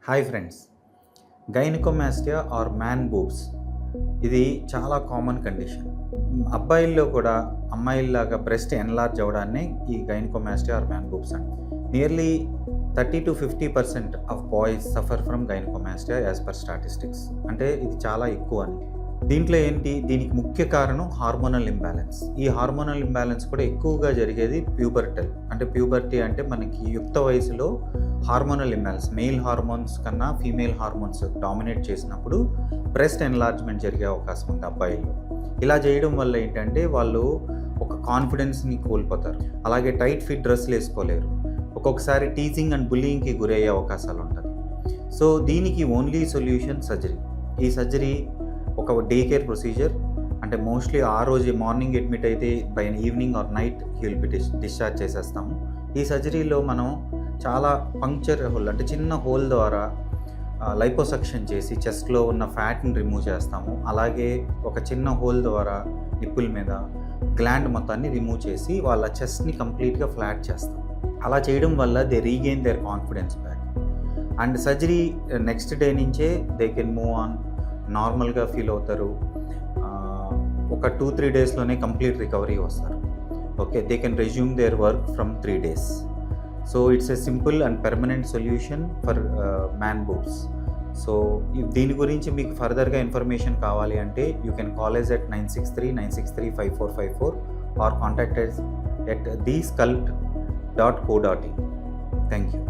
Hi friends, gynaecomastia or man boobs ఇది చాలా common condition. అబ్బాయిల్లో కూడా అమ్మాయిల్లాగా బ్రెస్ట్ ఎన్లార్జ్ అవ్వడాన్ని ఈ గైనకోమాస్టియా ఆర్ మ్యాన్ బూబ్స్ అండి. Nearly 30-50% of boys suffer from gynaecomastia as per statistics. అంటే ఇది చాలా ఎక్కువ అని. దీంట్లో ఏంటి, దీనికి ముఖ్య కారణం హార్మోనల్ ఇంబ్యాలెన్స్. ఈ హార్మోనల్ ఇంబ్యాలెన్స్ కూడా ఎక్కువగా జరిగేది ప్యూబర్టల్. అంటే ప్యూబర్టీ అంటే మనకి యుక్త వయసులో హార్మోనల్ ఇంబ్యాలెన్స్, మెయిల్ హార్మోన్స్ కన్నా ఫీమేల్ హార్మోన్స్ డామినేట్ చేసినప్పుడు బ్రెస్ట్ ఎన్లార్జ్మెంట్ జరిగే అవకాశం ఉంది అబ్బాయిల్లో. ఇలా చేయడం వల్ల ఏంటంటే వాళ్ళు ఒక కాన్ఫిడెన్స్ని కోల్పోతారు, అలాగే టైట్ ఫిట్ డ్రెస్సులు వేసుకోలేరు, ఒక్కొక్కసారి టీజింగ్ అండ్ బుల్లింగ్కి గురయ్యే అవకాశాలు ఉంటుంది. సో దీనికి ఓన్లీ సొల్యూషన్ సర్జరీ. ఈ సర్జరీ ఒక డే కేర్ ప్రొసీజర్. అంటే మోస్ట్లీ ఆ రోజు మార్నింగ్ అడ్మిట్ అయితే by evening or night he will be discharge చేసేస్తాము. ఈ సర్జరీలో మనం చాలా పంక్చర్ హోల్, అంటే చిన్న హోల్ ద్వారా లైపోసక్షన్ చేసి చెస్ట్లో ఉన్న ఫ్యాట్ని రిమూవ్ చేస్తాము. అలాగే ఒక చిన్న హోల్ ద్వారా నిప్పుల మీద గ్లాండ్ మొత్తాన్ని రిమూవ్ చేసి వాళ్ళ చెస్ట్ని కంప్లీట్గా ఫ్లాట్ చేస్తాం. అలా చేయడం వల్ల they regain their confidence back. And surgery next day నుంచే దే కెన్ మూవ్ ఆన్, నార్మల్గా ఫీల్ అవుతారు. ఒక 2-3 డేస్లోనే కంప్లీట్ రికవరీ వస్తారు. Okay, they can resume their work from 3 days. So it's a simple and permanent solution for man boobs. So దీని గురించి మీకు ఫర్దర్గా ఇన్ఫర్మేషన్ కావాలి అంటే you can call us at 963-963-5454 or contact us at thesculpt.co.in. Thank you.